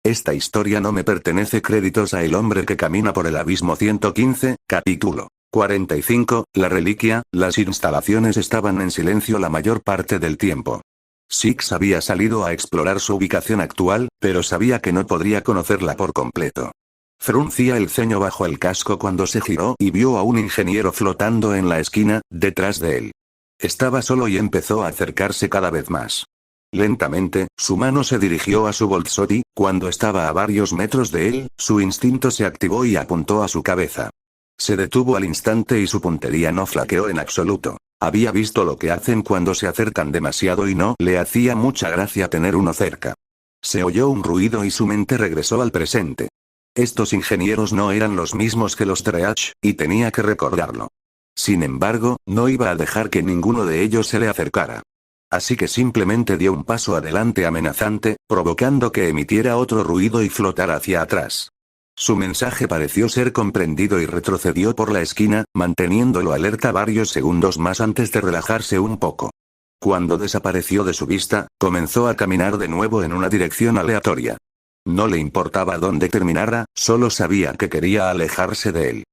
Esta historia no me pertenece. Créditos a El hombre que camina por el abismo. 115, capítulo 45, la reliquia. Las instalaciones estaban en silencio la mayor parte del tiempo. Six había salido a explorar su ubicación actual, pero sabía que no podría conocerla por completo. Fruncía el ceño bajo el casco cuando se giró y vio a un ingeniero flotando en la esquina, detrás de él. Estaba solo y empezó a acercarse cada vez más. Lentamente, su mano se dirigió a su Boltshot. Cuando estaba a varios metros de él, su instinto se activó y apuntó a su cabeza. Se detuvo al instante y su puntería no flaqueó en absoluto. Había visto lo que hacen cuando se acercan demasiado y no le hacía mucha gracia tener uno cerca. Se oyó un ruido y su mente regresó al presente. Estos ingenieros no eran los mismos que los Dredge, y tenía que recordarlo. Sin embargo, no iba a dejar que ninguno de ellos se le acercara. Así que simplemente dio un paso adelante amenazante, provocando que emitiera otro ruido y flotara hacia atrás. Su mensaje pareció ser comprendido y retrocedió por la esquina, manteniéndolo alerta varios segundos más antes de relajarse un poco. Cuando desapareció de su vista, comenzó a caminar de nuevo en una dirección aleatoria. No le importaba dónde terminara, solo sabía que quería alejarse de él.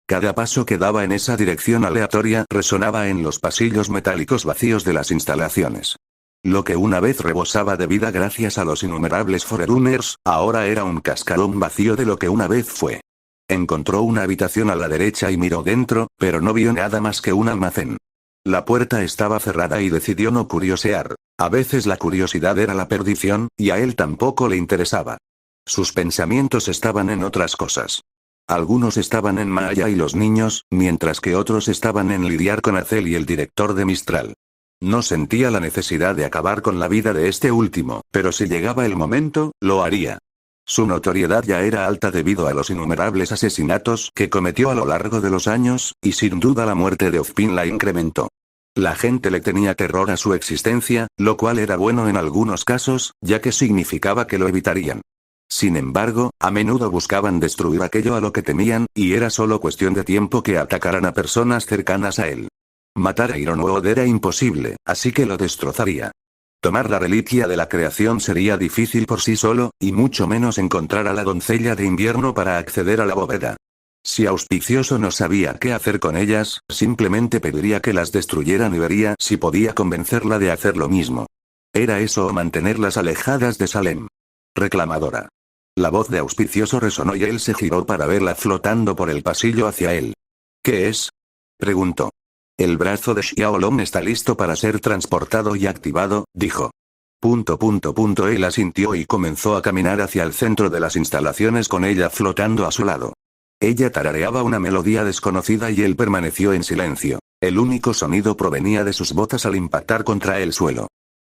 Cada paso que daba en esa dirección aleatoria resonaba en los pasillos metálicos vacíos de las instalaciones. Lo que una vez rebosaba de vida gracias a los innumerables Forerunners, ahora era un cascarón vacío de lo que una vez fue. Encontró una habitación a la derecha y miró dentro, pero no vio nada más que un almacén. La puerta estaba cerrada y decidió no curiosear. A veces la curiosidad era la perdición, y a él tampoco le interesaba. Sus pensamientos estaban en otras cosas. Algunos estaban en Maya y los niños, mientras que otros estaban en lidiar con Azel y el director de Mistral. No sentía la necesidad de acabar con la vida de este último, pero si llegaba el momento, lo haría. Su notoriedad ya era alta debido a los innumerables asesinatos que cometió a lo largo de los años, y sin duda la muerte de Ozpin la incrementó. La gente le tenía terror a su existencia, lo cual era bueno en algunos casos, ya que significaba que lo evitarían. Sin embargo, a menudo buscaban destruir aquello a lo que temían, y era solo cuestión de tiempo que atacaran a personas cercanas a él. Matar a Ironwood era imposible, así que lo destrozaría. Tomar la reliquia de la creación sería difícil por sí solo, y mucho menos encontrar a la doncella de invierno para acceder a la bóveda. Si Auspicioso no sabía qué hacer con ellas, simplemente pediría que las destruyeran y vería si podía convencerla de hacer lo mismo. Era eso o mantenerlas alejadas de Salem. Reclamadora. La voz de Auspicioso resonó y él se giró para verla flotando por el pasillo hacia él. ¿Qué es?, preguntó. El brazo de Xiaolong está listo para ser transportado y activado, dijo. Él asintió y comenzó a caminar hacia el centro de las instalaciones con ella flotando a su lado. Ella tarareaba una melodía desconocida y él permaneció en silencio. El único sonido provenía de sus botas al impactar contra el suelo.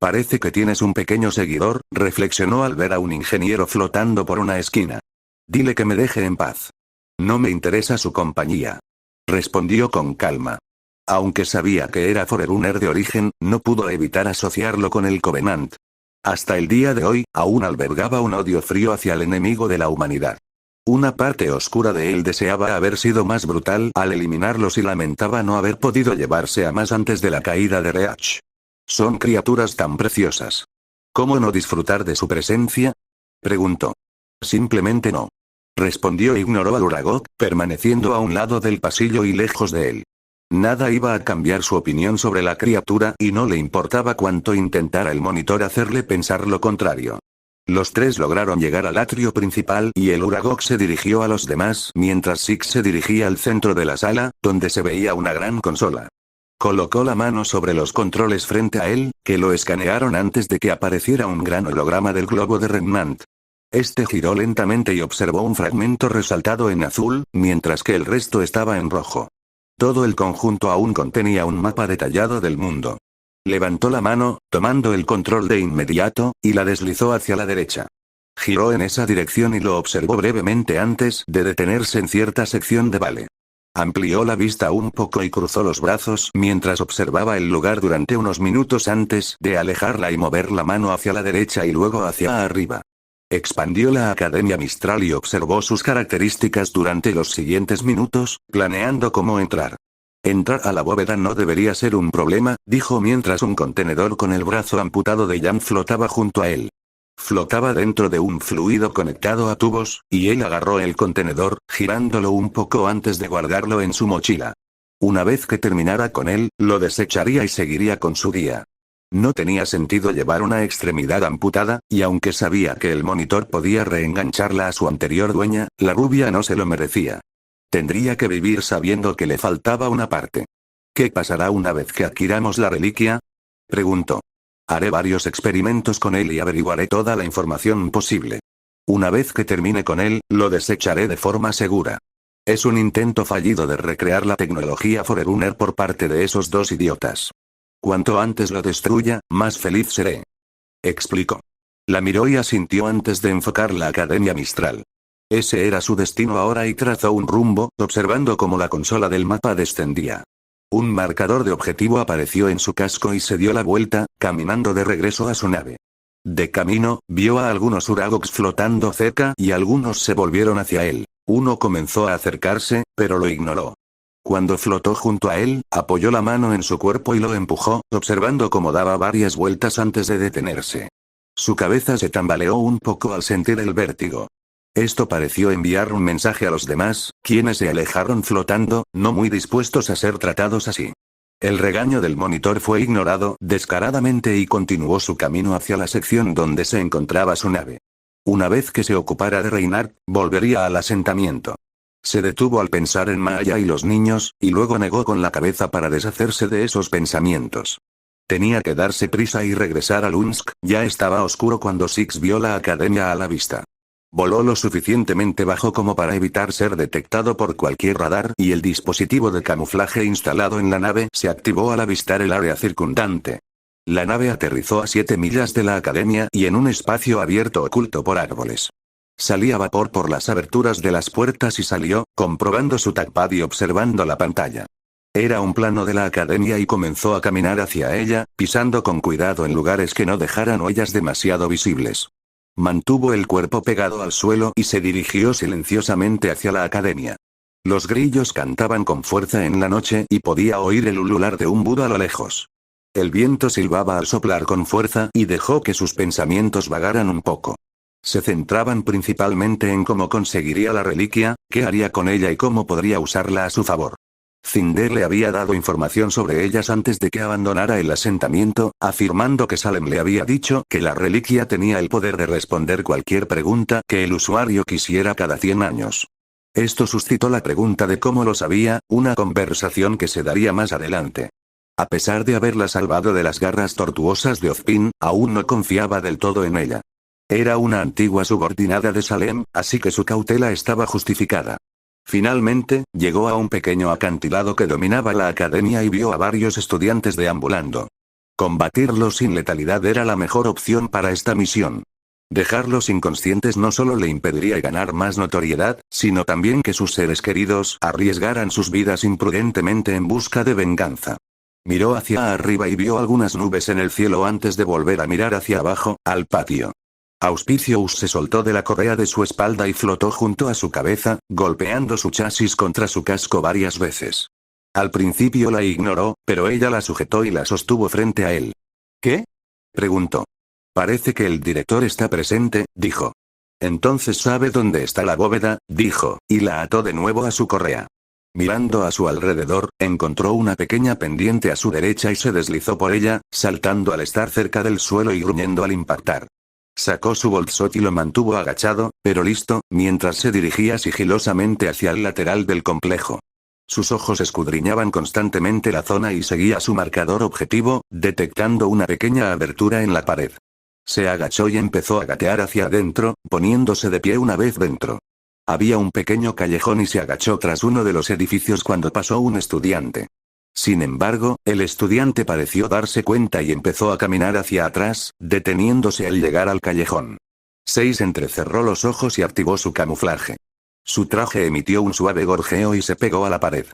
Parece que tienes un pequeño seguidor, reflexionó al ver a un ingeniero flotando por una esquina. Dile que me deje en paz. No me interesa su compañía. Respondió con calma. Aunque sabía que era Forerunner de origen, no pudo evitar asociarlo con el Covenant. Hasta el día de hoy, aún albergaba un odio frío hacia el enemigo de la humanidad. Una parte oscura de él deseaba haber sido más brutal al eliminarlos y lamentaba no haber podido llevarse a más antes de la caída de Reach. Son criaturas tan preciosas. ¿Cómo no disfrutar de su presencia?, preguntó. Simplemente no. Respondió e ignoró al Uragok, permaneciendo a un lado del pasillo y lejos de él. Nada iba a cambiar su opinión sobre la criatura y no le importaba cuánto intentara el monitor hacerle pensar lo contrario. Los tres lograron llegar al atrio principal y el Uragok se dirigió a los demás mientras Six se dirigía al centro de la sala, donde se veía una gran consola. Colocó la mano sobre los controles frente a él, que lo escanearon antes de que apareciera un gran holograma del globo de Remnant. Este giró lentamente y observó un fragmento resaltado en azul, mientras que el resto estaba en rojo. Todo el conjunto aún contenía un mapa detallado del mundo. Levantó la mano, tomando el control de inmediato, y la deslizó hacia la derecha. Giró en esa dirección y lo observó brevemente antes de detenerse en cierta sección de Vale. Amplió la vista un poco y cruzó los brazos mientras observaba el lugar durante unos minutos antes de alejarla y mover la mano hacia la derecha y luego hacia arriba. Expandió la Academia Mistral y observó sus características durante los siguientes minutos, planeando cómo entrar. Entrar a la bóveda no debería ser un problema, dijo mientras un contenedor con el brazo amputado de Yan flotaba junto a él. Flotaba dentro de un fluido conectado a tubos, y él agarró el contenedor, girándolo un poco antes de guardarlo en su mochila. Una vez que terminara con él, lo desecharía y seguiría con su día. No tenía sentido llevar una extremidad amputada, y aunque sabía que el monitor podía reengancharla a su anterior dueña, la rubia no se lo merecía. Tendría que vivir sabiendo que le faltaba una parte. ¿Qué pasará una vez que adquiramos la reliquia? Preguntó. Haré varios experimentos con él y averiguaré toda la información posible. Una vez que termine con él, lo desecharé de forma segura. Es un intento fallido de recrear la tecnología Forerunner por parte de esos dos idiotas. Cuanto antes lo destruya, más feliz seré. Explicó. La miró y asintió antes de enfocar la Academia Mistral. Ese era su destino ahora y trazó un rumbo, observando cómo la consola del mapa descendía. Un marcador de objetivo apareció en su casco y se dio la vuelta, caminando de regreso a su nave. De camino, vio a algunos Uragogs flotando cerca y algunos se volvieron hacia él. Uno comenzó a acercarse, pero lo ignoró. Cuando flotó junto a él, apoyó la mano en su cuerpo y lo empujó, observando cómo daba varias vueltas antes de detenerse. Su cabeza se tambaleó un poco al sentir el vértigo. Esto pareció enviar un mensaje a los demás, quienes se alejaron flotando, no muy dispuestos a ser tratados así. El regaño del monitor fue ignorado descaradamente y continuó su camino hacia la sección donde se encontraba su nave. Una vez que se ocupara de reinar, volvería al asentamiento. Se detuvo al pensar en Maya y los niños, y luego negó con la cabeza para deshacerse de esos pensamientos. Tenía que darse prisa y regresar a Lunsk, ya estaba oscuro cuando Six vio la academia a la vista. Voló lo suficientemente bajo como para evitar ser detectado por cualquier radar y el dispositivo de camuflaje instalado en la nave se activó al avistar el área circundante. La nave aterrizó a 7 millas de la academia y en un espacio abierto oculto por árboles. Salía vapor por las aberturas de las puertas y salió, comprobando su touchpad y observando la pantalla. Era un plano de la academia y comenzó a caminar hacia ella, pisando con cuidado en lugares que no dejaran huellas demasiado visibles. Mantuvo el cuerpo pegado al suelo y se dirigió silenciosamente hacia la academia. Los grillos cantaban con fuerza en la noche y podía oír el ulular de un búho a lo lejos. El viento silbaba al soplar con fuerza y dejó que sus pensamientos vagaran un poco. Se centraban principalmente en cómo conseguiría la reliquia, qué haría con ella y cómo podría usarla a su favor. Cinder le había dado información sobre ellas antes de que abandonara el asentamiento, afirmando que Salem le había dicho que la reliquia tenía el poder de responder cualquier pregunta que el usuario quisiera cada 100 años. Esto suscitó la pregunta de cómo lo sabía, una conversación que se daría más adelante. A pesar de haberla salvado de las garras tortuosas de Ozpin, aún no confiaba del todo en ella. Era una antigua subordinada de Salem, así que su cautela estaba justificada. Finalmente, llegó a un pequeño acantilado que dominaba la academia y vio a varios estudiantes deambulando. Combatirlos sin letalidad era la mejor opción para esta misión. Dejarlos inconscientes no solo le impediría ganar más notoriedad, sino también que sus seres queridos arriesgaran sus vidas imprudentemente en busca de venganza. Miró hacia arriba y vio algunas nubes en el cielo antes de volver a mirar hacia abajo, al patio. Auspicious se soltó de la correa de su espalda y flotó junto a su cabeza, golpeando su chasis contra su casco varias veces. Al principio la ignoró, pero ella la sujetó y la sostuvo frente a él. ¿Qué? Preguntó. Parece que el director está presente, dijo. Entonces sabe dónde está la bóveda, dijo, y la ató de nuevo a su correa. Mirando a su alrededor, encontró una pequeña pendiente a su derecha y se deslizó por ella, saltando al estar cerca del suelo y gruñendo al impactar. Sacó su bolsot y lo mantuvo agachado, pero listo, mientras se dirigía sigilosamente hacia el lateral del complejo. Sus ojos escudriñaban constantemente la zona y seguía su marcador objetivo, detectando una pequeña abertura en la pared. Se agachó y empezó a gatear hacia adentro, poniéndose de pie una vez dentro. Había un pequeño callejón y se agachó tras uno de los edificios cuando pasó un estudiante. Sin embargo, el estudiante pareció darse cuenta y empezó a caminar hacia atrás, deteniéndose al llegar al callejón. Six entrecerró los ojos y activó su camuflaje. Su traje emitió un suave gorjeo y se pegó a la pared.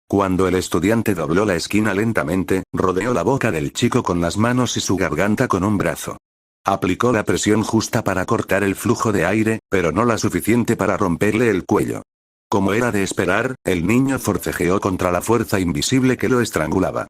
Cuando el estudiante dobló la esquina lentamente, rodeó la boca del chico con las manos y su garganta con un brazo. Aplicó la presión justa para cortar el flujo de aire, pero no la suficiente para romperle el cuello. Como era de esperar, el niño forcejeó contra la fuerza invisible que lo estrangulaba.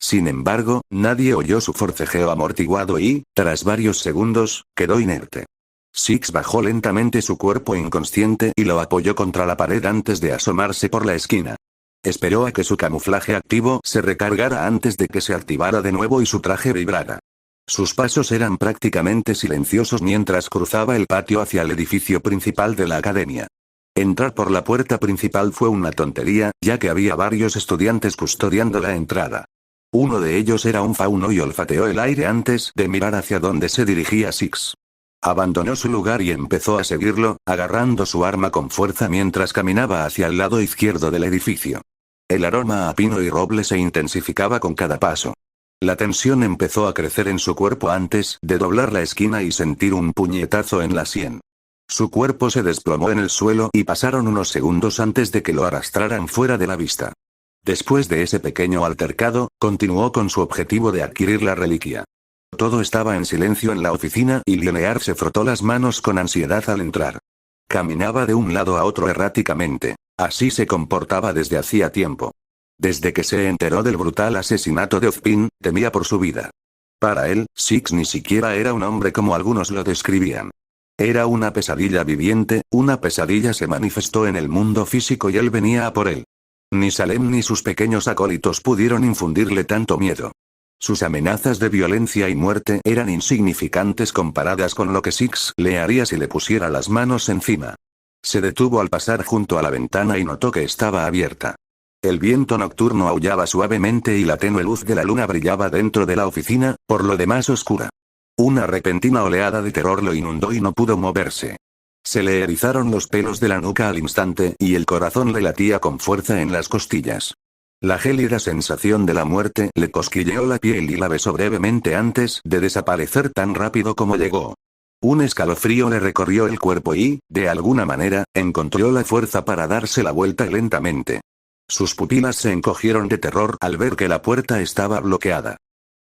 Sin embargo, nadie oyó su forcejeo amortiguado y, tras varios segundos, quedó inerte. Six bajó lentamente su cuerpo inconsciente y lo apoyó contra la pared antes de asomarse por la esquina. Esperó a que su camuflaje activo se recargara antes de que se activara de nuevo y su traje vibrara. Sus pasos eran prácticamente silenciosos mientras cruzaba el patio hacia el edificio principal de la academia. Entrar por la puerta principal fue una tontería, ya que había varios estudiantes custodiando la entrada. Uno de ellos era un fauno y olfateó el aire antes de mirar hacia donde se dirigía Six. Abandonó su lugar y empezó a seguirlo, agarrando su arma con fuerza mientras caminaba hacia el lado izquierdo del edificio. El aroma a pino y roble se intensificaba con cada paso. La tensión empezó a crecer en su cuerpo antes de doblar la esquina y sentir un puñetazo en la sien. Su cuerpo se desplomó en el suelo y pasaron unos segundos antes de que lo arrastraran fuera de la vista. Después de ese pequeño altercado, continuó con su objetivo de adquirir la reliquia. Todo estaba en silencio en la oficina y Leonard se frotó las manos con ansiedad al entrar. Caminaba de un lado a otro erráticamente. Así se comportaba desde hacía tiempo. Desde que se enteró del brutal asesinato de Ozpin, temía por su vida. Para él, Six ni siquiera era un hombre como algunos lo describían. Era una pesadilla viviente, una pesadilla se manifestó en el mundo físico y él venía a por él. Ni Salem ni sus pequeños acólitos pudieron infundirle tanto miedo. Sus amenazas de violencia y muerte eran insignificantes comparadas con lo que Six le haría si le pusiera las manos encima. Se detuvo al pasar junto a la ventana y notó que estaba abierta. El viento nocturno aullaba suavemente y la tenue luz de la luna brillaba dentro de la oficina, por lo demás oscura. Una repentina oleada de terror lo inundó y no pudo moverse. Se le erizaron los pelos de la nuca al instante y el corazón le latía con fuerza en las costillas. La gélida sensación de la muerte le cosquilleó la piel y la besó brevemente antes de desaparecer tan rápido como llegó. Un escalofrío le recorrió el cuerpo y, de alguna manera, encontró la fuerza para darse la vuelta lentamente. Sus pupilas se encogieron de terror al ver que la puerta estaba bloqueada.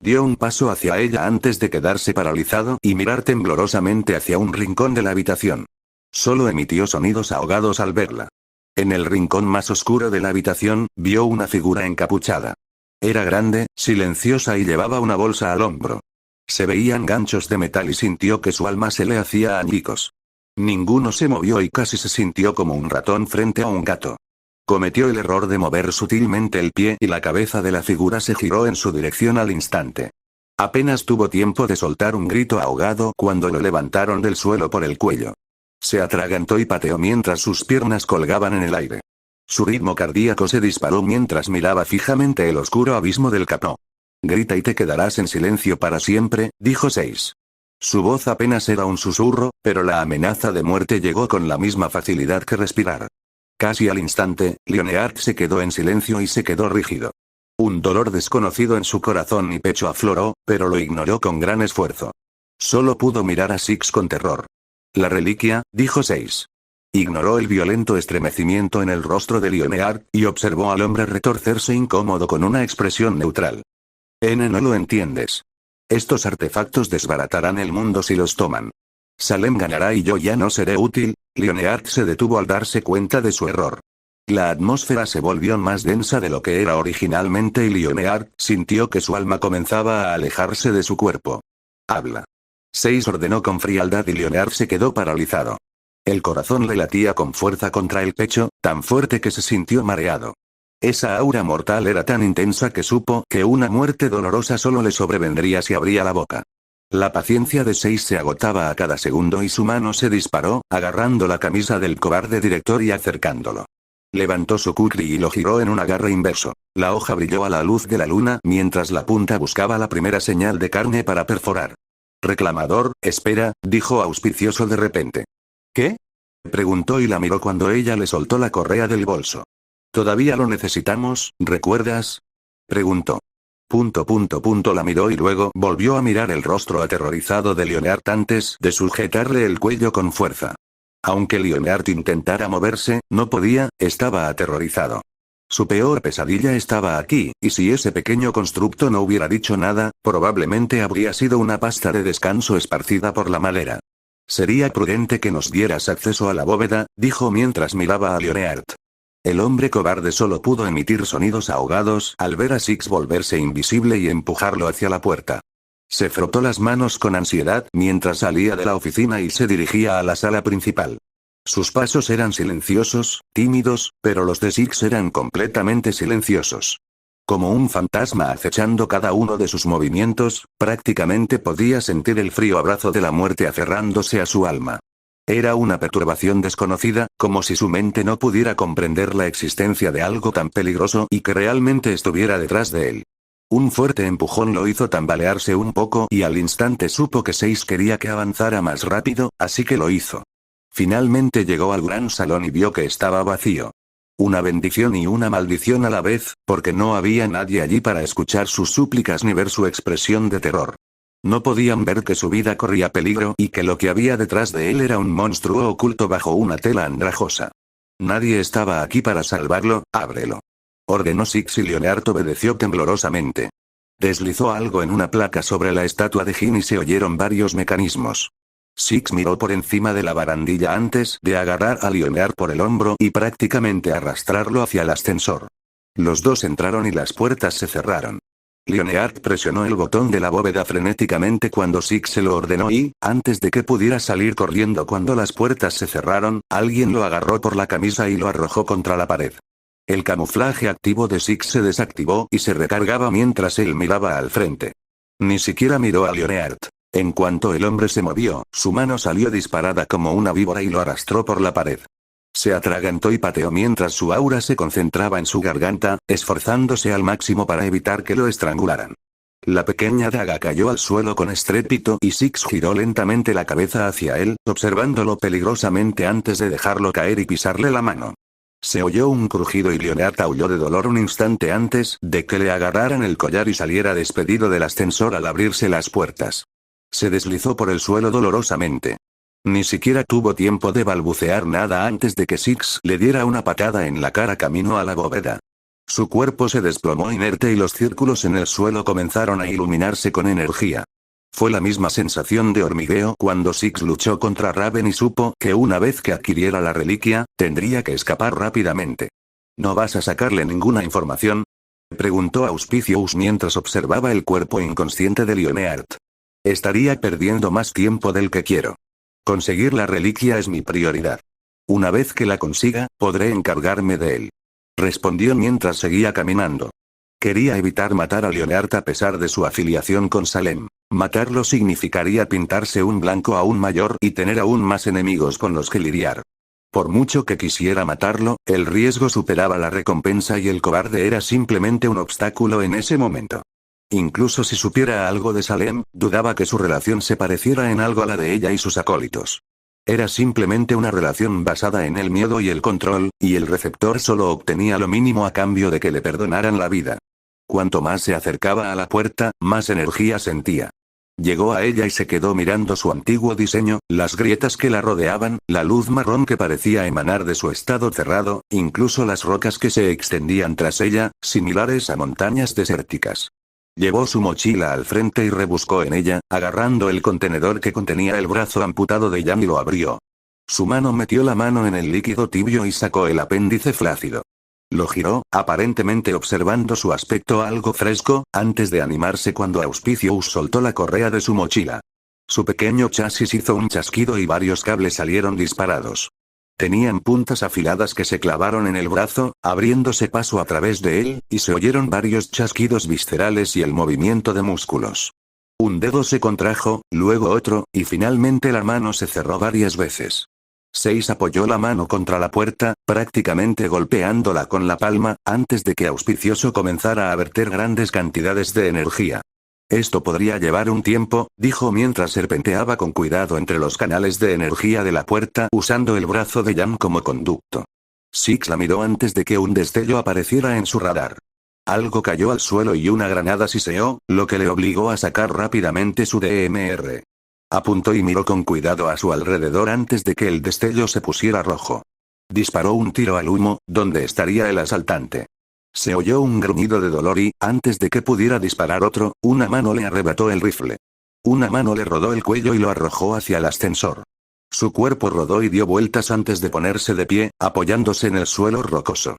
Dio un paso hacia ella antes de quedarse paralizado y mirar temblorosamente hacia un rincón de la habitación. Solo emitió sonidos ahogados al verla. En el rincón más oscuro de la habitación, vio una figura encapuchada. Era grande, silenciosa y llevaba una bolsa al hombro. Se veían ganchos de metal y sintió que su alma se le hacía añicos. Ninguno se movió y casi se sintió como un ratón frente a un gato. Cometió el error de mover sutilmente el pie y la cabeza de la figura se giró en su dirección al instante. Apenas tuvo tiempo de soltar un grito ahogado cuando lo levantaron del suelo por el cuello. Se atragantó y pateó mientras sus piernas colgaban en el aire. Su ritmo cardíaco se disparó mientras miraba fijamente el oscuro abismo del capó. Grita y te quedarás en silencio para siempre, dijo Seis. Su voz apenas era un susurro, pero la amenaza de muerte llegó con la misma facilidad que respirar. Casi al instante, Leonard se quedó en silencio y se quedó rígido. Un dolor desconocido en su corazón y pecho afloró, pero lo ignoró con gran esfuerzo. Solo pudo mirar a Six con terror. La reliquia, dijo Seis. Ignoró el violento estremecimiento en el rostro de Leonard, y observó al hombre retorcerse incómodo con una expresión neutral. No lo entiendes. Estos artefactos desbaratarán el mundo si los toman. Salem ganará y yo ya no seré útil. Leonard se detuvo al darse cuenta de su error. La atmósfera se volvió más densa de lo que era originalmente y Leonard sintió que su alma comenzaba a alejarse de su cuerpo. Habla. Seis ordenó con frialdad y Leonard se quedó paralizado. El corazón le latía con fuerza contra el pecho, tan fuerte que se sintió mareado. Esa aura mortal era tan intensa que supo que una muerte dolorosa solo le sobrevendría si abría la boca. La paciencia de Seis se agotaba a cada segundo y su mano se disparó, agarrando la camisa del cobarde director y acercándolo. Levantó su kukri y lo giró en un agarre inverso. La hoja brilló a la luz de la luna mientras la punta buscaba la primera señal de carne para perforar. Reclamador, espera, dijo auspicioso de repente. ¿Qué? Preguntó y la miró cuando ella le soltó la correa del bolso. ¿Todavía lo necesitamos, recuerdas? Preguntó. La miró y luego volvió a mirar el rostro aterrorizado de Leonard antes de sujetarle el cuello con fuerza. Aunque Leonard intentara moverse, no podía, estaba aterrorizado. Su peor pesadilla estaba aquí, y si ese pequeño constructo no hubiera dicho nada, probablemente habría sido una pasta de descanso esparcida por la madera. Sería prudente que nos dieras acceso a la bóveda, dijo mientras miraba a Leonard. El hombre cobarde solo pudo emitir sonidos ahogados al ver a Six volverse invisible y empujarlo hacia la puerta. Se frotó las manos con ansiedad mientras salía de la oficina y se dirigía a la sala principal. Sus pasos eran silenciosos, tímidos, pero los de Six eran completamente silenciosos. Como un fantasma acechando cada uno de sus movimientos, prácticamente podía sentir el frío abrazo de la muerte aferrándose a su alma. Era una perturbación desconocida, como si su mente no pudiera comprender la existencia de algo tan peligroso y que realmente estuviera detrás de él. Un fuerte empujón lo hizo tambalearse un poco y al instante supo que Six quería que avanzara más rápido, así que lo hizo. Finalmente llegó al gran salón y vio que estaba vacío. Una bendición y una maldición a la vez, porque no había nadie allí para escuchar sus súplicas ni ver su expresión de terror. No podían ver que su vida corría peligro y que lo que había detrás de él era un monstruo oculto bajo una tela andrajosa. Nadie estaba aquí para salvarlo, ábrelo. Ordenó Six y Leonard obedeció temblorosamente. Deslizó algo en una placa sobre la estatua de Jin y se oyeron varios mecanismos. Six miró por encima de la barandilla antes de agarrar a Leonard por el hombro y prácticamente arrastrarlo hacia el ascensor. Los dos entraron y las puertas se cerraron. Leonard presionó el botón de la bóveda frenéticamente cuando Six se lo ordenó y, antes de que pudiera salir corriendo cuando las puertas se cerraron, alguien lo agarró por la camisa y lo arrojó contra la pared. El camuflaje activo de Six se desactivó y se recargaba mientras él miraba al frente. Ni siquiera miró a Leonard. En cuanto el hombre se movió, su mano salió disparada como una víbora y lo arrastró por la pared. Se atragantó y pateó mientras su aura se concentraba en su garganta, esforzándose al máximo para evitar que lo estrangularan. La pequeña daga cayó al suelo con estrépito y Six giró lentamente la cabeza hacia él, observándolo peligrosamente antes de dejarlo caer y pisarle la mano. Se oyó un crujido y Leonard aulló de dolor un instante antes de que le agarraran el collar y saliera despedido del ascensor al abrirse las puertas. Se deslizó por el suelo dolorosamente. Ni siquiera tuvo tiempo de balbucear nada antes de que Six le diera una patada en la cara camino a la bóveda. Su cuerpo se desplomó inerte y los círculos en el suelo comenzaron a iluminarse con energía. Fue la misma sensación de hormigueo cuando Six luchó contra Raven y supo que una vez que adquiriera la reliquia, tendría que escapar rápidamente. ¿No vas a sacarle ninguna información?, preguntó Auspicious mientras observaba el cuerpo inconsciente de Leonard. Estaría perdiendo más tiempo del que quiero. Conseguir la reliquia es mi prioridad. Una vez que la consiga, podré encargarme de él. Respondió mientras seguía caminando. Quería evitar matar a Leonard a pesar de su afiliación con Salem. Matarlo significaría pintarse un blanco aún mayor y tener aún más enemigos con los que lidiar. Por mucho que quisiera matarlo, el riesgo superaba la recompensa y el cobarde era simplemente un obstáculo en ese momento. Incluso si supiera algo de Salem, dudaba que su relación se pareciera en algo a la de ella y sus acólitos. Era simplemente una relación basada en el miedo y el control, y el receptor solo obtenía lo mínimo a cambio de que le perdonaran la vida. Cuanto más se acercaba a la puerta, más energía sentía. Llegó a ella y se quedó mirando su antiguo diseño, las grietas que la rodeaban, la luz marrón que parecía emanar de su estado cerrado, incluso las rocas que se extendían tras ella, similares a montañas desérticas. Llevó su mochila al frente y rebuscó en ella, agarrando el contenedor que contenía el brazo amputado de Jan y lo abrió. Su mano metió la mano en el líquido tibio y sacó el apéndice flácido. Lo giró, aparentemente observando su aspecto algo fresco, antes de animarse cuando Auspicious soltó la correa de su mochila. Su pequeño chasis hizo un chasquido y varios cables salieron disparados. Tenían puntas afiladas que se clavaron en el brazo, abriéndose paso a través de él, y se oyeron varios chasquidos viscerales y el movimiento de músculos. Un dedo se contrajo, luego otro, y finalmente la mano se cerró varias veces. Six apoyó la mano contra la puerta, prácticamente golpeándola con la palma, antes de que Auspicioso comenzara a verter grandes cantidades de energía. Esto podría llevar un tiempo, dijo mientras serpenteaba con cuidado entre los canales de energía de la puerta usando el brazo de Jan como conducto. Six la miró antes de que un destello apareciera en su radar. Algo cayó al suelo y una granada siseó, lo que le obligó a sacar rápidamente su DMR. Apuntó y miró con cuidado a su alrededor antes de que el destello se pusiera rojo. Disparó un tiro al humo, donde estaría el asaltante. Se oyó un gruñido de dolor y, antes de que pudiera disparar otro, una mano le arrebató el rifle. Una mano le rodó el cuello y lo arrojó hacia el ascensor. Su cuerpo rodó y dio vueltas antes de ponerse de pie, apoyándose en el suelo rocoso.